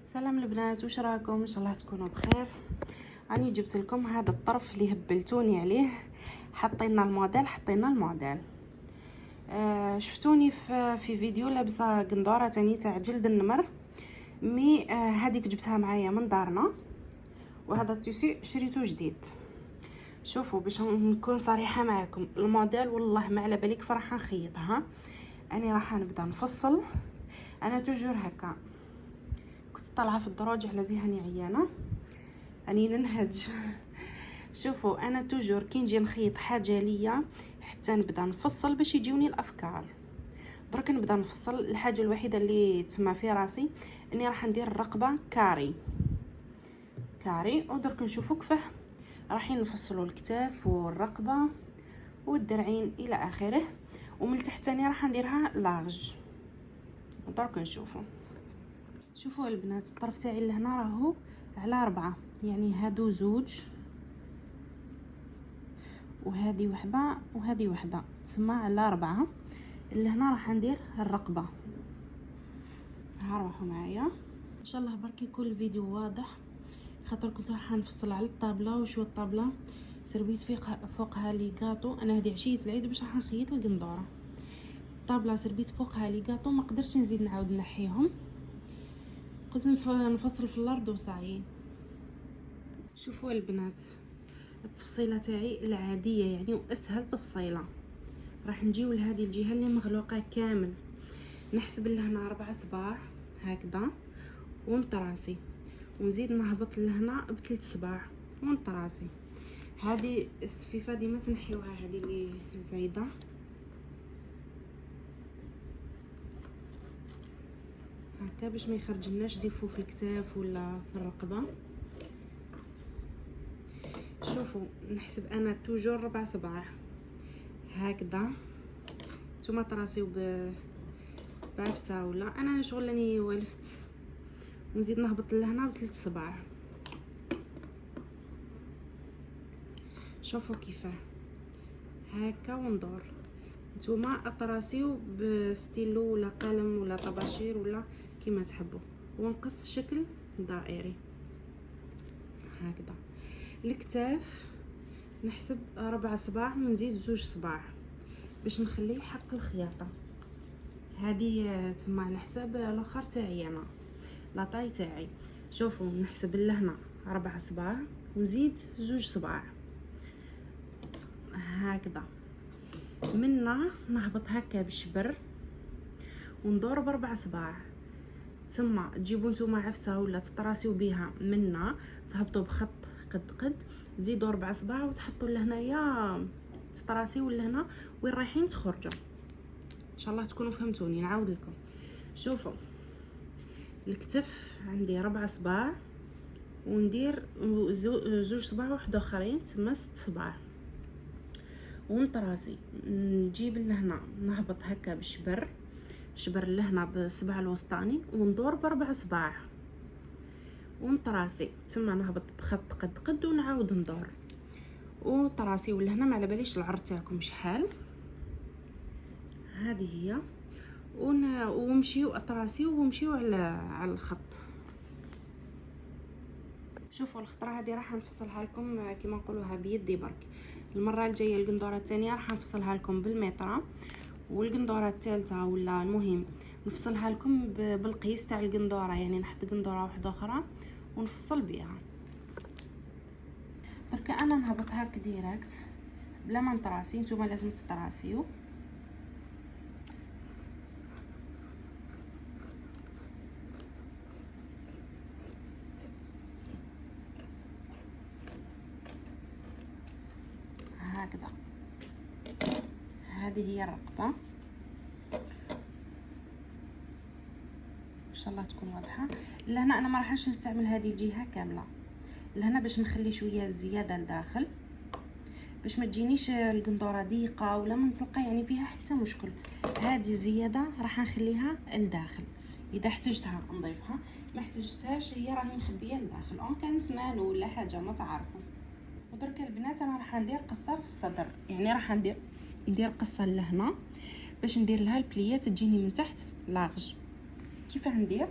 سلام البنات، واش راكم؟ ان شاء الله تكونوا بخير. راني جبت لكم هذا الطرف اللي هبلتوني عليه. حطينا الموديل. شفتوني في فيديو لابسه قندوره تاني تاع جلد النمر. هذيك جبتها معايا من دارنا، وهذا التيسي شريته جديد. شوفوا باش نكون صريحه معكم، الموديل والله ما على بالي كيف راح نخيطها. انا راح نبدا نفصل. انا توجور هكا كنت طالعه في الدروج على بها اني عيانه، اني ننهج. شوفوا انا توجور كي نجي نخيط حاجه ليا حتى نبدا نفصل باش يجيوني الافكار. درك نبدا نفصل. الحاجه الوحيده اللي تما في راسي اني راح ندير الرقبه كاري، ودرك نشوفوا كيفاه رايحين نفصلوا الكتاف والرقبه والدرعين الى اخره. ومن تحت ثاني راح نديرها لارج. درك نشوفوا. شوفوا البنات، الطرف تاعي لهنا راهو على 4، يعني هادو زوج وهذه وحده وهذه وحده، تسمى على 4. لهنا راح ندير الرقبه. ها روحوا معايا ان شاء الله برك يكون الفيديو واضح، خاطر كنت راح نفصل على الطابله. وشو الطابله سربيت فوقها لي غاطو. انا هذه عشيه العيد باش راح نخيط القندوره. الطابله سربيت فوقها لي غاطو، ما قدرتش نزيد نعاود نحيهم، قلت نفصل في الارض وصايي. شوفوا البنات، التفصيله تاعي العاديه يعني واسهل تفصيله. راح نجيو لهذه الجهه اللي مغلوقه كامل، نحسب لهنا 4 صباع هكذا ونطراسي، ونزيد نهبط لهنا ب3 صباع ونطراسي. هذه السفيفه ديما تنحيوها، هذه اللي زايده هكا باش ما يخرجلناش ديفو في الكتاف ولا في الرقبه. شوفوا نحسب انا توجور 4 صباع هكذا. نتوما تراسيو بعفسه ولا انا شغل راني والفت، ونزيد نهبط لهنا ب3 صباع. شوفوا كيفاه هكا وندور. نتوما اطراسيو بستيلو ولا قلم ولا طباشير ولا كيما تحبوا، ونقص شكل دائري هكذا. الكتاف نحسب 4 صباع ونزيد 2 صباع باش نخليه حق الخياطه. هذه تسمى على حساب الاخر تاعي انا لاطاي تاعي. شوفوا نحسب لهنا 4 صباع ونزيد 2 صباع هكذا. منا نهبط هكا بشبر وندور ب4 صباع. ثم تجيبوا نتوما عفسه ولا تطراسيو بها، منا تهبطوا بخط قد تزيدوا 4 صباع وتحطوا لهنايا تطراسيو لهنا وين رايحين تخرجوا. ان شاء الله تكونوا فهمتوني. نعاود لكم. شوفوا الكتف عندي 4 صباع وندير 2 صباع واحد اخرين، تما 6 صباع ونطراسي. نجيب لهنا نهبط هكا بشبر لهنا بصبع الوسطاني وندور ب4 صباع ونطراسي. ثم نهبط بخط قد ونعاود ندور وطراسي. ولهنا ما على باليش العرض تاعكم شحال. هذه هي ونمشيو اطراسيو ونمشيو على الخط. شوفوا الخطره هذه راح نفصلها لكم كما نقولوها بيدي برك. المره الجايه القندوره الثانيه راح نفصلها لكم بالمتره، والقندوره الثالثه ولا المهم نفصلها لكم بالقيس تاع القندوره، يعني نحط قندوره واحده اخرى ونفصل بها. درك انا نهبط هاك ديريكت بلا ما نطراسي. نتوما لازم تطراسيو. هكذا. هذه هي الرقبه، ان شاء الله تكون واضحه. لهنا انا ما راحش نستعمل هذه الجهه كامله، لهنا باش نخلي شويه زياده لداخل باش ما تجينيش القندوره ضيقه ولا منطلقه، يعني فيها حتى مشكل. هذه الزياده راح نخليها لداخل، اذا احتجتها نضيفها، ما احتجتهاش هي راهي مخبيه لداخل اون كان سمانو ولا حاجه ما تعرفوا. ودرك البنات انا راح ندير قصه في الصدر، يعني راح ندير قصه لهنا باش ندير لها البليات تجيني من تحت لاغج. كيف ندير؟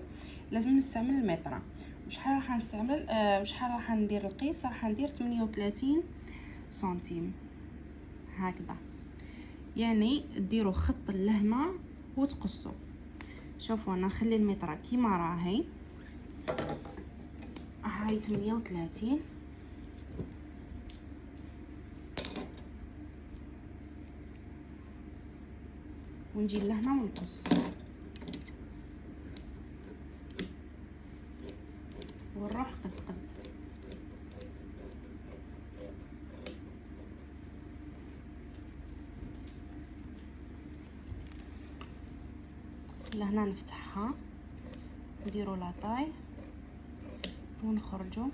لازم نستعمل المتر. وشحال راح نستعمل وشحال راح ندير القيس؟ راح ندير 38 سنتيم هكذا. يعني ديروا خط لهنا وتقصوا. شوفوا انا نخلي المتر كيما راهي، هاي 38 ونجي لهنا ونقص ونروح قد لهنا نفتحها نديروا لاطاي ونخرجوا.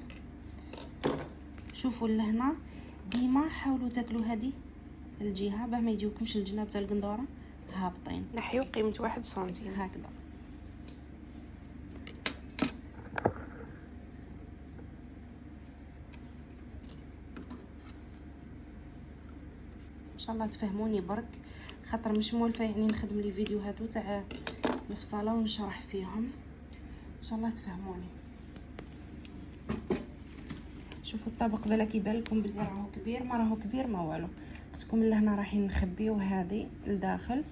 شوفوا لهنا ديما حاولوا تاكلوا هذه الجهه باه ما يجيوكمش الجناب تاع القندوره هابطين. نحيو قيمه 1 سنتيم هكذا. ان شاء الله تفهموني برك، خاطر مش مولفه يعني نخدم لي فيديو هادو تاع الفصاله ونشرح فيهم. ان شاء الله تفهموني. شوفوا الطبق بلا كيبان لكم بلي راهو كبير، ما راهو كبير ما والو. قلتلكم لهنا رايحين نخبيو هذه لداخل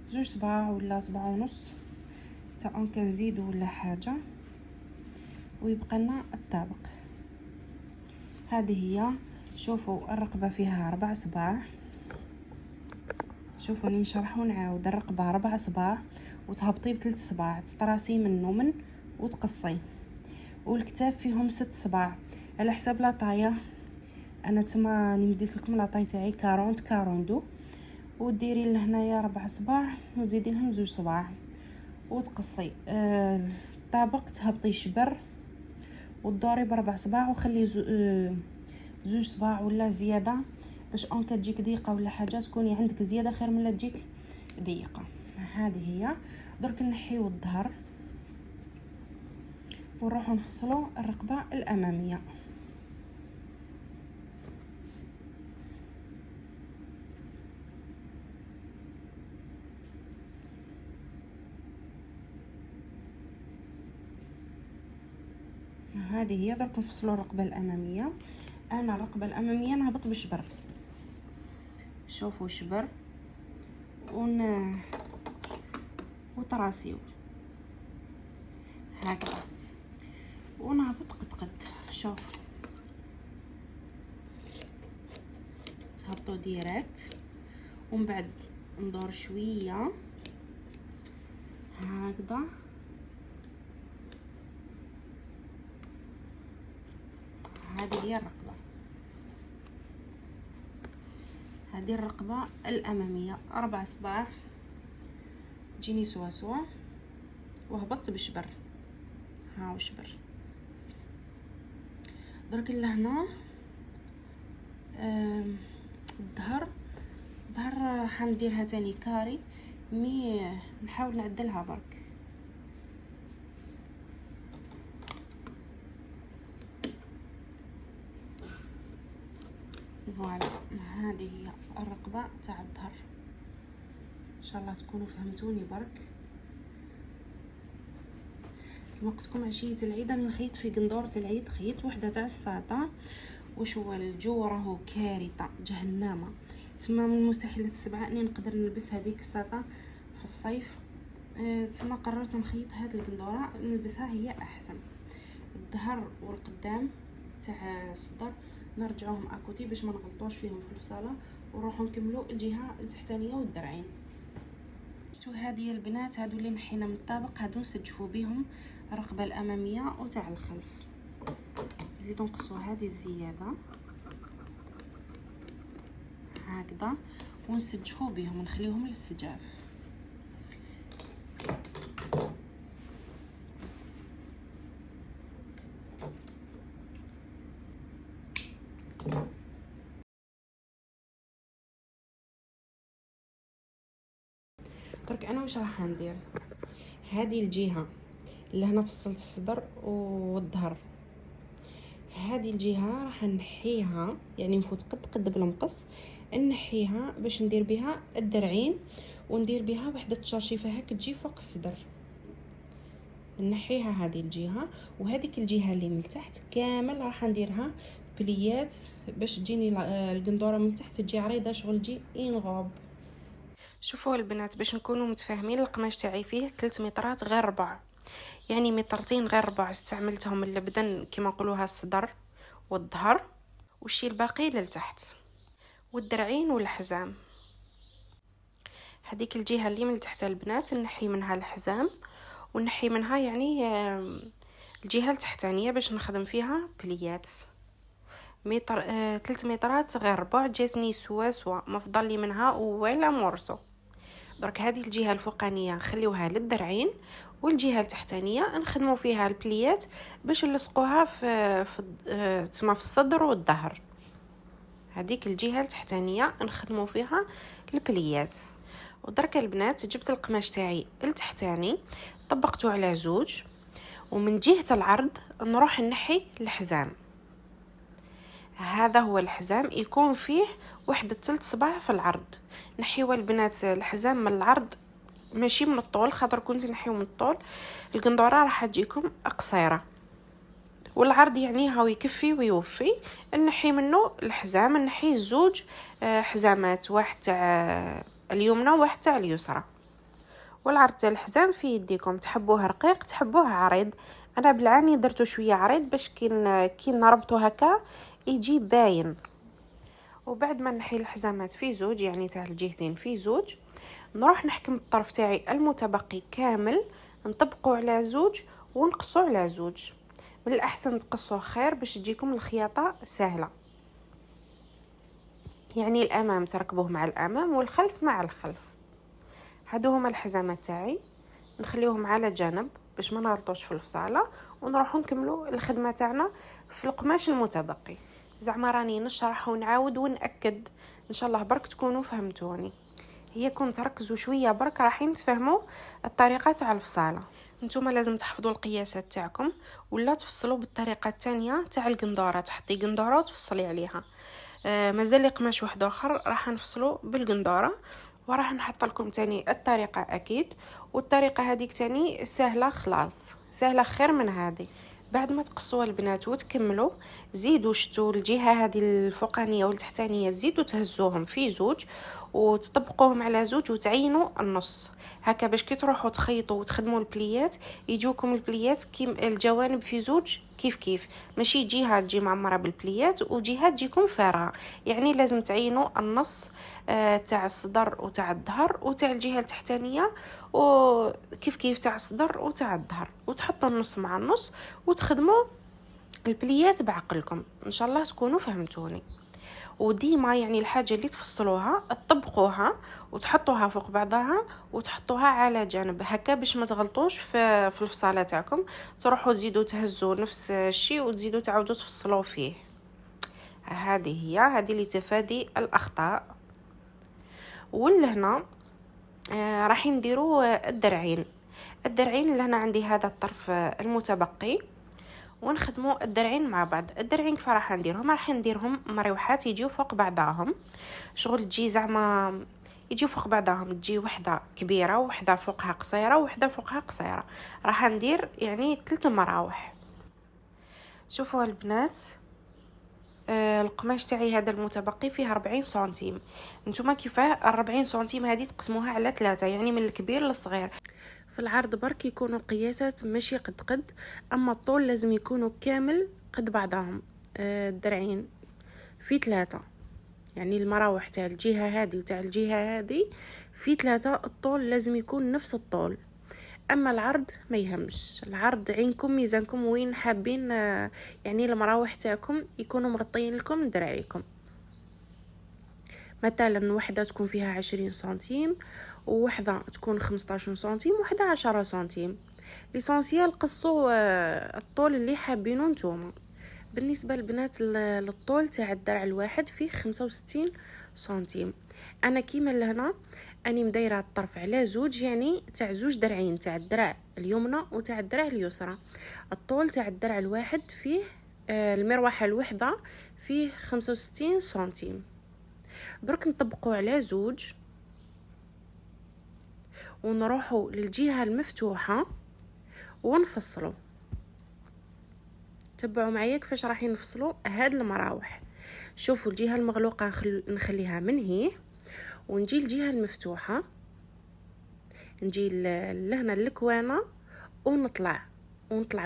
2 صباع ولا 1.5 صباع تا كنزيدو ولا حاجه ويبقى لنا الطبق. هذه هي. شوفوا الرقبه فيها 4 صباع. شوفوا راني نشرح ونعاود. الرقبه 4 صباع وتهبطي ب3 صباع، تطراسي منه من وتقصي. والكتاف فيهم 6 صباع على حساب لاطايه. انا تما راني مديت لكم لاطاي تاعي 42 وديري لهنايا 4 صباع وتزيدي لهم 2 صباع وتقصي. الطابق تهبطي شبر وتدوري ب4 صباع وخلي 2 صباع ولا زياده باش اونكا تجيك ضيقه ولا حاجه تكوني عندك زياده خير من لا تجيك ضيقه. هذه هي. درك نحيو الظهر ونروحو نفصلوا الرقبه الاماميه. هذه هي. درك نفصلوا الرقبه الاماميه. انا الرقبه الاماميه نهبط بشبر. شوفوا شبر وطراسيو هكذا ونهبط قد. شوف تهبطوا ديريكت ومن بعد ندور شويه هكذا. هذه هي الرقبه. هذه الرقبه الاماميه 4 صباع تجيني سوا وهبطت بشبر. هاو شبر. درك لهنا الظهر حنديرها تاني كاري نحاول نعدلها برك. فوالا هذه هي الرقبه تاع الظهر. ان شاء الله تكونوا فهمتوني برك. كما قلت لكم عشيه العيد راني نخيط في قندوره العيد، خيط وحده تاع الساطه. واش هو الجو راهو كارثه جهنمه، تما من المستحيلات السبعه اني نقدر نلبس هذيك الساطه في الصيف. تما قررت نخيط هذه القندوره نلبسها هي احسن. الظهر والقدام تاع الصدر نرجعوهم اكوتي باش ما نغلطوش فيهم في الفصاله ونروحوا نكملوا الجهه التحتانيه والدرعين. شفتوا هذه البنات هادو اللي محينا من الطابق، هادو نسجفوا بهم الرقبه الاماميه وتاع الخلف. نزيدو نقصوا هذه الزياده هكذا ونسجفوا بهم نخليهم للسجاف. درك انا واش راح ندير؟ هذه الجهه اللي هنا فصلت الصدر والظهر، هذه الجهه راح نحيها يعني نفوت قد بالمقص، نحيها باش ندير بها الدرعين وندير بها وحده التشرشيفه هكا تجي فوق الصدر، نحيها هذه الجهه، وهذيك الجهه اللي من تحت كامل راح نديرها بليات باش تجيني القندوره من تحت تجي عريضه شغل تجي انغوب. شوفوا البنات باش نكونوا متفاهمين، القماش تاعي فيه 3 مترات غير ربع، يعني مترتين غير ربع استعملتهم اللبدن كما نقولوها الصدر والظهر، والشي الباقي للتحت والدرعين والحزام. هذيك الجهه اللي من تحت البنات نحي منها الحزام ونحي منها يعني الجهه التحتانيه باش نخدم فيها بليات. متر 3 مترات غير ربع جاتني سوا ما فضل لي منها ولا مرسو. درك هذه الجهه الفوقانيه نخليوها للدرعين، والجهه التحتانيه نخدموا فيها البليات باش نلصقوها في تما في الصدر والظهر. هذيك الجهه التحتانيه نخدموا فيها البليات. ودرك البنات جبت القماش تاعي التحتاني طبقته على زوج، ومن جهه العرض نروح نحي الحزام. هذا هو الحزام يكون فيه وحده 3 صباع في العرض. نحيوا البنات الحزام من العرض ماشي من الطول، خاطر كنت نحيو من الطول القندوره راح تجيكم قصيره، والعرض يعني هاو يكفي ويوفي. نحي منه الحزام، نحي زوج حزامات، واحد تاع اليمنى وواحد تاع اليسرى. والعرض تاع الحزام في يديكم، تحبوه رقيق تحبوه عريض. انا بالعاني درتو شويه عريض باش كي نربطو هكا يجي باين. وبعد ما نحي الحزامات في زوج يعني تاع الجهتين في زوج، نروح نحكم الطرف تاعي المتبقي كامل نطبقه على زوج ونقصه على زوج. من الاحسن تقصوه خير باش تجيكم الخياطه سهله، يعني الامام تركبوه مع الامام والخلف مع الخلف. هادو هما الحزامات تاعي نخليوهم على جنب باش ما نرطوش في الفصاله، ونروحوا نكملوا الخدمه تاعنا في القماش المتبقي. زعما راني نشرح ونعاود ونأكد، ان شاء الله برك تكونوا فهمتوني. هي كون تركزوا شويه برك راح تفهموا الطريقه تاع الفصاله. نتوما لازم تحفظوا القياسات تاعكم ولا تفصلوا بالطريقه الثانيه تاع القندوره، تحطي قندوره وتفصلي عليها. مازال لي قماش واحد اخر راح نفصلوا بالقندوره، وراح نحط لكم تاني الطريقه اكيد. والطريقه هذيك تاني سهله، خلاص سهله خير من هذه. بعد ما تقصوا البنات وتكملوا زيدوا شتوا الجهه هذه الفوقانيه والتحتانيه، زيدوا تهزوهم في زوج وتطبقوهم على زوج وتعينوا النص هكا باش كي تروحوا تخيطوا وتخدموا البليات يجوكم البليات كيم الجوانب في زوج كيف ماشي جهه تجي معمره بالبليات وجهه تجيكم فارغه. يعني لازم تعينوا النص تاع الصدر وتاع الظهر وتاع الجهه التحتانيه وكيف تاع الصدر وتاع الظهر، وتحطوا النص مع النص وتخدموا البليات بعقلكم. ان شاء الله تكونوا فهمتوني. وديما يعني الحاجه اللي تفصلوها تطبقوها وتحطوها فوق بعضها وتحطوها على جانب هكا باش ما تغلطوش في الفصاله تاعكم، تروحوا تزيدوا تهزوا نفس الشيء وتزيدوا تعاودوا تفصلوا فيه. هذه اللي تفادي الاخطاء. ولهنا راح نديروا الدرعين لهنا عندي هذا الطرف المتبقي ونخدموا الدرعين مع بعض. الدرعين كيف راح نديرهم مروحات يجيو فوق بعضهم، شغل تجي زعما يجيو فوق بعضهم، تجي وحده كبيره وحده فوقها قصيره وحده فوقها قصيره. راح ندير يعني 3 مراوح. شوفوا البنات القماش تاعي هذا المتبقي فيه 40 سنتيم. نتوما كيفاه 40 سنتيم هذه تقسموها على 3، يعني من الكبير للصغير. في العرض برك يكونوا القياسات ماشي قد اما الطول لازم يكونوا كامل قد بعضهم. الدرعين في 3، يعني المراوح تاع الجهه هذه وتاع الجهه هذه في 3، الطول لازم يكون نفس الطول. اما العرض ما يهمش، العرض عينكم ميزانكم وين حابين يعني المراوح تاعكم يكونوا مغطيين لكم دراعيكم. مثلا وحده تكون فيها 20 سنتيم ووحده تكون 15 سنتيم وحده 10 سنتيم. ليسونسيال قصوا الطول اللي حابينه نتوما. بالنسبه للبنات للطول تاع الدرع الواحد فيه 65 سنتيم. انا كيما لهنا اني مدايره الطرف على زوج، يعني تاع زوج درعين، تاع الدرع اليمنى وتاع الدرع اليسرى. الطول تاع الدرع الواحد فيه المروحه الوحده فيه 65 سنتيم. درك نطبقوا على زوج ونروحوا للجهة المفتوحة ونفصلوا. تبعوا معايا كيفاش راح نفصلوا هاد المراوح. شوفوا الجهة المغلوقة نخليها من هي، ونجي الجهة المفتوحة، نجي لهنا الكوانة ونطلع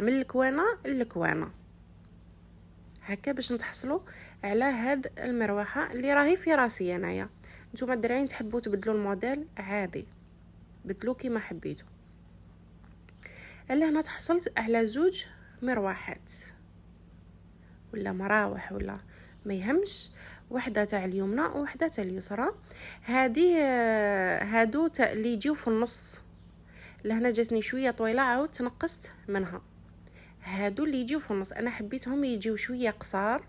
من الكوانة للكوانة هكا باش نتحصلوا على هاد المروحة اللي راهي في راسي انايا. نتوما الدرارين تحبوا تبدلوا الموديل عادي، بدلوا كيما حبيتوا. الا هنا تحصلت على زوج مروحات ولا مراوح ولا ما يهمش، وحده تاع اليمنى ووحده تاع اليسرى. هادو تاع اللي يجيو في النص، لهنا جاتني شويه طويله عاود تنقصت منها. هادو اللي يجيو في النص انا حبيتهم يجيو شويه قصار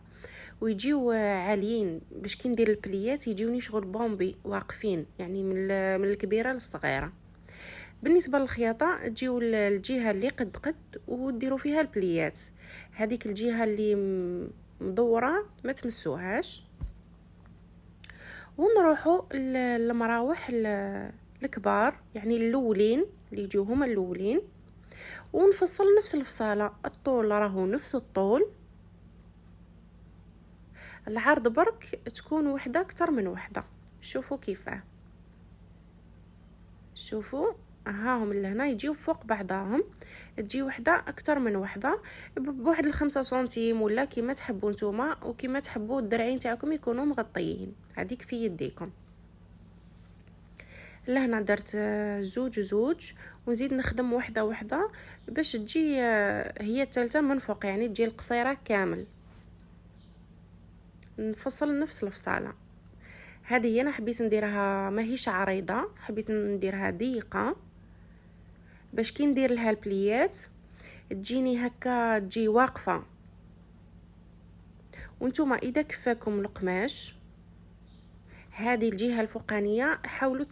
ويجيو عاليين باش كي ندير البليات يجيوني شغل بومبي واقفين، يعني من الكبيره للصغيره. بالنسبه للخياطه تجيو الجهه اللي قد وديروا فيها البليات، هذيك الجهه اللي مدوره ما تمسوهاش. ونروحوا المراوح الكبار، يعني الاولين اللي يجيو هما الاولين، ونفصل نفس الفصاله. الطول راهو نفس الطول، العرض برك تكون وحده اكثر من وحده. شوفوا كيفاه، شوفوا هاهم اللي هنا يجيو فوق بعضهم، تجي وحده اكثر من وحده بواحد 5 سنتيم ولا كيما تحبوا نتوما، وكيما تحبوا الدرعين تاعكم يكونوا مغطيين. هذيك في يديكم. لهنا درت زوج ونزيد نخدم وحده باش تجي هي الثالثه من فوق، يعني تجي القصيره كامل. نفصل نفس الفصاله. هذه انا حبيت نديرها ماهيش عريضه، حبيت نديرها ضيقه باش كي ندير لها البليات تجيني هكا تجي واقفه. وانتوما اذا كفاكم القماش هذه الجهه الفوقانيه حاولوا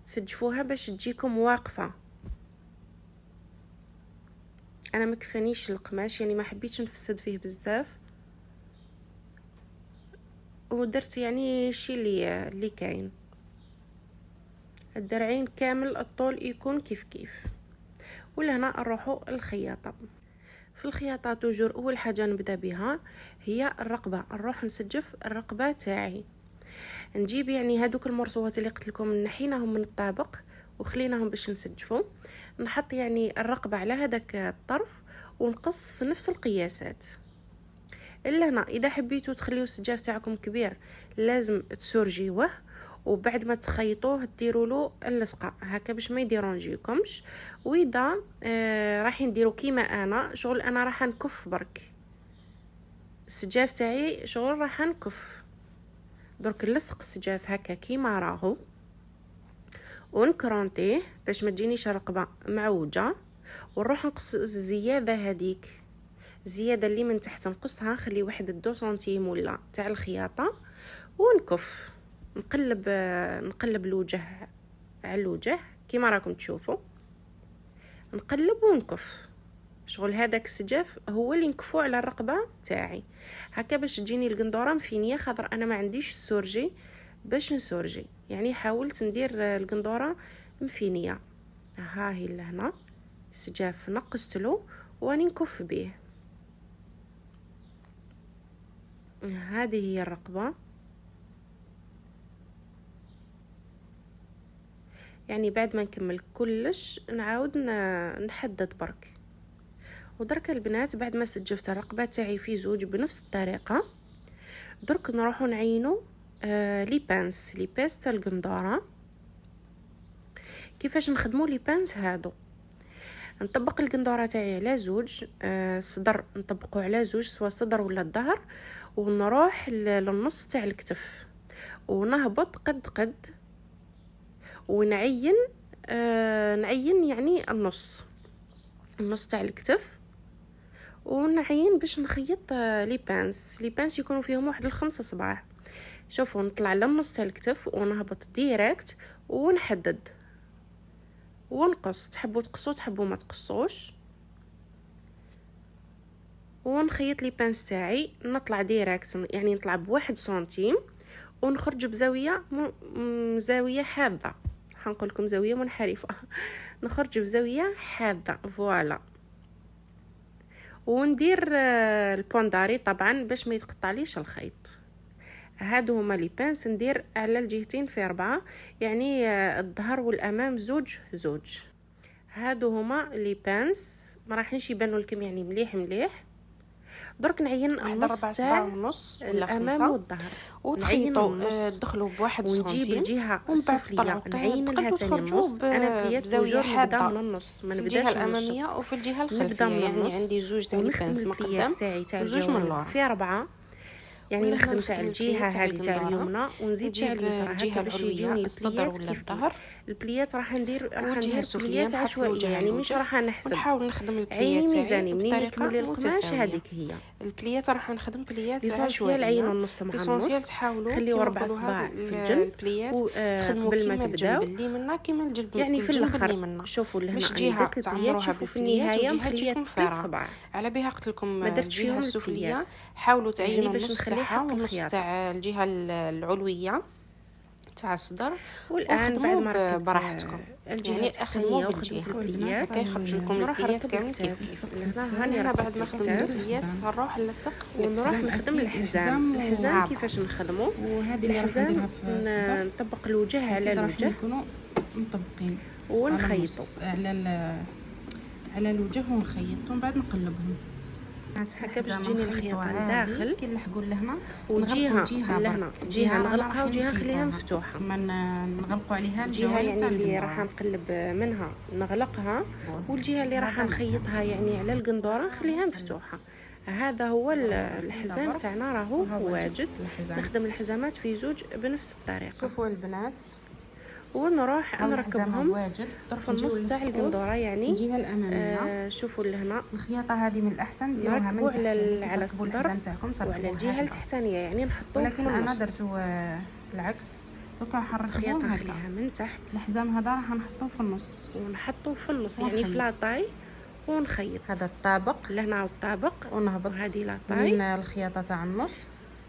تسجفوها باش تجيكم واقفه. انا ما كفانيش القماش، يعني ما حبيتش نفسد فيه بزاف، ودرت يعني الشيء اللي كاين. الدرعين كامل الطول يكون كيف. ولهنا نروحوا الخياطه. في الخياطه توجور اول حاجه نبدا بها هي الرقبه. نروح نسجف الرقبه تاعي. نجيب يعني هادوك المرصوات اللي قلت لكم نحيناهم من الطابق وخليناهم باش نسجفوا. نحط يعني الرقبه على هذاك الطرف ونقص نفس القياسات. الا هنا اذا حبيتوا تخليو السجاف تاعكم كبير لازم تسرجيوه، وبعد ما تخيطوه ديروا له اللصقه هكا باش ما يديرونجيكمش. واذا راح نديروا كيما انا شغل، انا راح نكف برك السجاف تاعي شغل، راح نكف درك نلصق السجاف هكا كيما راهو ونكرونتيه باش ما تجينيش الرقبه معوجه. ونروح نقص الزياده هذيك، الزياده اللي من تحت نقصها، نخلي واحد 2 سنتيم ولا تاع الخياطه ونكف. نقلب الوجه على الوجه كيما راكم تشوفوا، نقلب ونكف شغل. هذاك السجاف هو اللي نكفو على الرقبه تاعي هكا باش تجيني القندوره مفينيه، خاطر انا ما عنديش السورجي باش نسورجي، يعني حاولت ندير القندوره مفينيه. ها هي لهنا السجاف نقصتلو واني نكف به. هذه هي الرقبه، يعني بعد ما نكمل كلش نعاود نحدد برك. ودرك البنات بعد ما سجفت الرقبه تاعي في زوج بنفس الطريقه، درك نروحو نعينوا لي بانس تاع القندوره. كيفاش نخدموا لي بانس هادو؟ نطبق القندوره تاعي على زوج، الصدر نطبقه على زوج سواء الصدر ولا الظهر، ونروح للنص تاع الكتف ونهبط قد ونعين نعين يعني النص تاع الكتف، ونعين باش نخيط لي بانس يكونوا فيهم واحد 5 صباع. شوفوا نطلع للنص تاع الكتف ونهبط ديريكت ونحدد ونقص، تحبوا تقصوا تحبوا ما تقصوش. ونخيط لي بانس تاعي، نطلع ديريكت يعني نطلع ب1 سنتيم ونخرج بزاويه زاويه حاده حنقول لكم زاويه منحرفه نخرج بزاويه حاده. فوالا وندير البونداري طبعا باش ما يتقطعليش الخيط. هادو هما لي بانس ندير على الجهتين في 4 يعني الظهر والامام زوج. هادو هما لي بانس ما راحينش يبانوا لكم يعني مليح. درك نعين النص تاع الامام والظهر وتخيطوا تدخلوا بواحد ونجيب الجهه السفليه نعين لها ثاني النص. انا بليات توجور نبدا من النص ما نبداش من الاماميه وفي الجهه الخلفيه. نبدا من يعني النص عندي زوج تاع البانس البليات تاعي تاع الجوانب في 4 يعني نخدم تاع الجهه هذه تاع اليمنى ونزيد تاع اليسرى هكا باش يجوني البليات كيف البليات. راح ندير بليات عشوائيه يعني مش راح نحسب. نحاول نخدم البليات عيني ميزاني منين يكمل القماش هذيك هي البليات. راح نخدم بليات عشوائيه العين النص مع النص. خليو 4 صباع في الجنب قبل ما تبداو يعني في الاخر. شوفوا لهنا انا درت البليات. شوفوا في النهايه مخليه 3 صباع على بها قلت لكم ما درتش فيهم السفليه. حاولوا تعينوا باش نخلي حق النص تاع الجهه العلويه تاع الصدر. والان بعد ما ركبت براحتكم الجهه الثانيه وخدمت البليات كيخرج لكم البليات كامل كيف هنا. بعد ما خدمت البليات نروح نلصق ونروح نخدم الحزام كيفاش نخدمه. وهذه الحزام نطبق الوجه على الوجه نكونوا مطبقين ونخيطوا على الوجه ونخيط ومن بعد نقلبهم هكا باش تجيني الخياطه لداخل كي نلحقوا لهنا وجهه لهنا جهه نغلقها وجهه نخليها مفتوحه. ثم نغلقوا عليها الجهه يعني اللي راح نقلب منها نغلقها والجهه اللي راح نخيطها يعني على القندوره نخليها مفتوحه. هذا هو الحزام تاعنا راهو واجد. نخدم الحزامات في زوج بنفس الطريقه. شوفوا البنات ونروح نركبهم في النص تاع القندوره يعني الجهه الاماميه. شوفوا لهنا الخياطه هذه من الاحسن ديروها من تحت على الصدر وعلى الجهه التحتانيه يعني نحطوه في النص. ولكن انا درتو العكس. دوكا نحركهم الخياطه نخليها من تحت. الحزام هذا راح نحطوه في النص يعني في لاطاي ونخيط. هذا الطابق لهنا الطابق ونهبط هذه لاطاي من الخياطه تاع النص.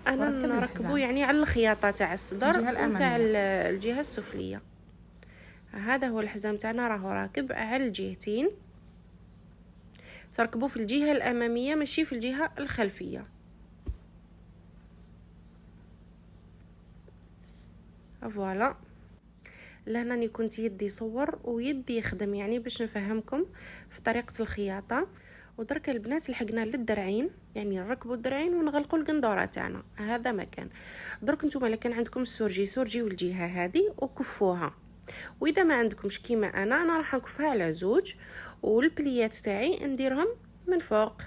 انا نركبو يعني على الخياطه تاع الصدر وتاع الجهه السفليه. هذا هو الحزام تاعنا راهو راكب على الجهتين. تركبوه في الجهه الاماميه ماشي في الجهه الخلفيه. فوالا لهنا ني كنت يدي صور ويدي يخدم يعني باش نفهمكم في طريقه الخياطه. ودرك البنات لحقنا للدرعين يعني نركبوا الدرعين ونغلقوا القندوره تاعنا. هذا مكان. درك نتوما الا كان عندكم سورجي والجهه هذه وكفوها. واذا ما عندكمش كيما انا راح نكفها على زوج والبليات تاعي نديرهم من فوق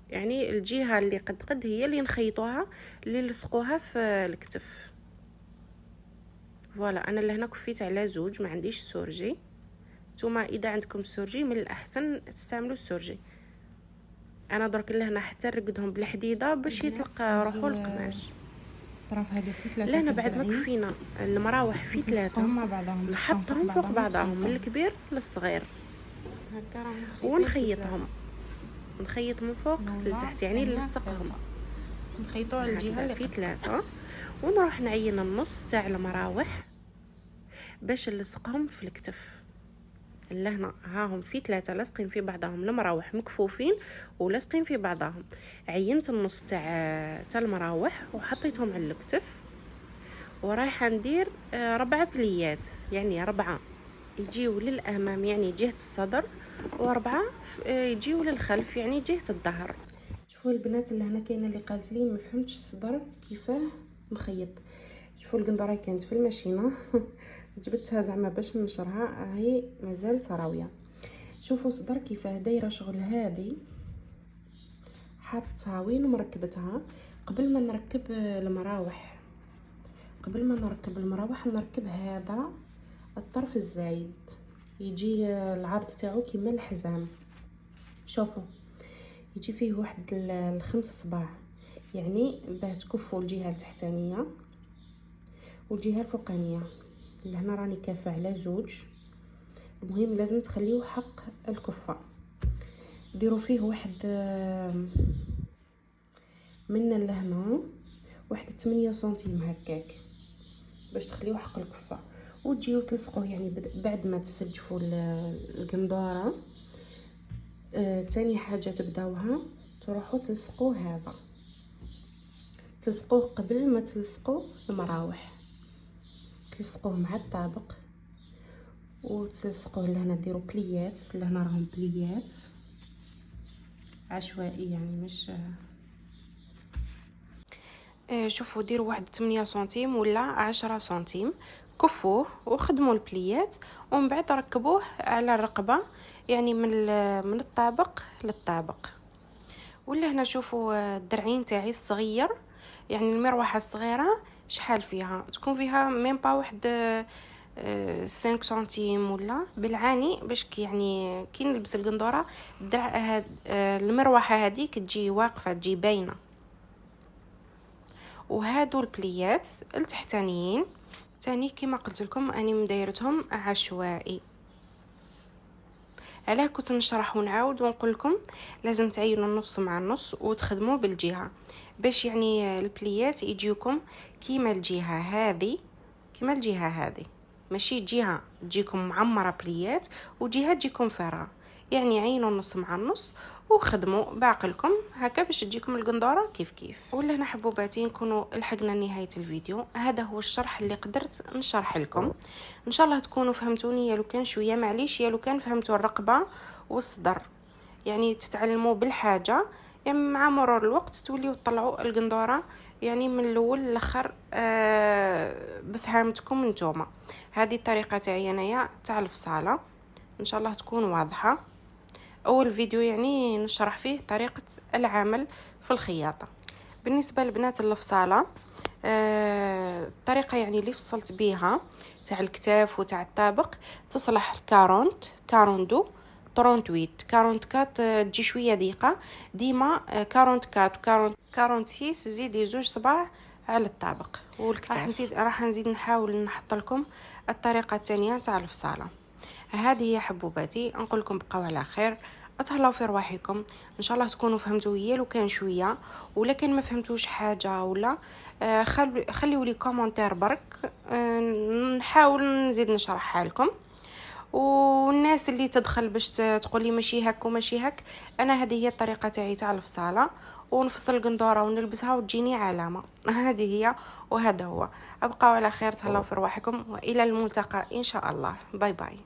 يعني الجهه اللي قد هي اللي نخيطوها اللي لصقوها في الكتف. فوالا انا لهنا كفيت على زوج ما عنديش سورجي. نتوما اذا عندكم سورجي من الاحسن تستعملوا السورجي. انا درك لهنا حتى نرقدهم بالحديده باش يطلق روحو القماش. طرف هذه في 3 لهنا بعد ما كفينا المراوح في 3 نحطهم فوق بعضهم من الكبير للصغير هكا ونخيطهم. نخيط من فوق لتحت يعني نلصقهم. نخيطوا على الجهه اللي في 3 ونروح نعين النص تاع المراوح باش نلصقهم في الكتف. لهنا هاهم في 3 لاصقين في بعضهم. المراوح مكفوفين ولاصقين في بعضهم. عينت النص تاع المراوح وحطيتهم على الكتف ورايحه ندير 4 بليات يعني 4 يجيو للامام يعني جهه الصدر و4 يجيو للخلف يعني جهه الظهر. شوفوا البنات اللي هنا كاينه اللي قالت لي ما فهمتش الصدر كيفاه مخيط. شوفوا القندوره كانت في الماشينه جبتها زعما باش نشرها هي مازال راويه. شوفوا صدر كيفاه دايره شغل. هذه حاطها وين مركبتها قبل ما نركب المراوح. نركب هذا الطرف الزايد يجي العرض تاعو كيما الحزام. شوفوا يجي فيه واحد 5 صباع يعني باه تكفوا الجهه التحتانيه والجهه الفوقانيه. لهنا راني كافه على زوج. المهم لازم تخليوه حق الكفه. ديروا فيه واحد من لهنا واحد 8 سنتيم هكاك باش تخليوه حق الكفه. وتجيو تلصقوه يعني بعد ما تسجفوا القندوره. تاني حاجه تبداوها تروحوا تلصقوه هذا، تلصقوه قبل ما تلصقوا المراوح، تلصقوه مع الطابق وتلصقوه لهنا. ديروا بليات لهنا، راهم بليات عشوائي يعني مش شوفوا ديروا واحد 8 سنتيم ولا 10 سنتيم، كفوه وخدموا البليات ومن بعد ركبوه على الرقبه يعني من الطابق للطابق. ولا هنا شوفوا الدرعين تاعي الصغير، يعني المروحه الصغيره شحال فيها، تكون فيها ميم با واحد 5 سنتيم ولا بالعاني، باش يعني كي نلبس القندوره الدرع المروحه هذيك تجي واقفه تجي باينه. وهادو البليات التحتانيين تاني كما قلت لكم اني مدايرتهم عشوائي. علاه كنت نشرح ونعاود ونقول لكم لازم تعينوا النص مع النص وتخدموا بالجهه، باش يعني البليات يجيكم كيما الجهه هذه كيما الجهه هذه، ماشي جهه تجيكم معمره بليات وجهه تجيكم فارغه. يعني عينوا النص مع النص وخدموا بعقلكم هكا باش تجيكم القندوره كيف كيف. ولا هنا حبوباتي نكونوا لحقنا نهايه الفيديو. هذا هو الشرح اللي قدرت نشرح لكم، ان شاء الله تكونوا فهمتوني. يا لو كان شويه معليش، يا لو كان فهمتوا الرقبه والصدر، يعني تتعلموا بالحاجه، يعني مع مرور الوقت توليوا تطلعوا القندوره يعني من الاول للاخر بفهمتكم نتوما. هذه الطريقه تاعي انايا تاع الفصاله، ان شاء الله تكون واضحه. اول فيديو يعني نشرح فيه طريقه العمل في الخياطه. بالنسبه لبنات الفصاله الطريقه يعني اللي فصلت بيها تاع الكتاف وتاع الطابق تصلح 40 42 38 44 تجي شويه ضيقه ديما 44 46 زيدي زوج صباع على الطابق والكتاف. راح نزيد نحاول نحط لكم الطريقه الثانيه تاع الفصاله. هذه هي حبوباتي، نقول لكم بقاو على خير، اتهلاو في رواحكم. ان شاء الله تكونوا فهمتوا يا لو كان شويه، ولكن ما فهمتوش حاجه ولا خليوا لي كومونتير برك نحاول نزيد نشرحها لكم. والناس اللي تدخل باش تقول لي ماشي هك وماشي هك، انا هذه هي الطريقه تاعي تاع الفصاله، ونفصل القندوره ونلبسها وتجيني علامه. هذه هي وهذا هو. ابقاو على خير، تهلاو في رواحكم والى الملتقى ان شاء الله. باي باي.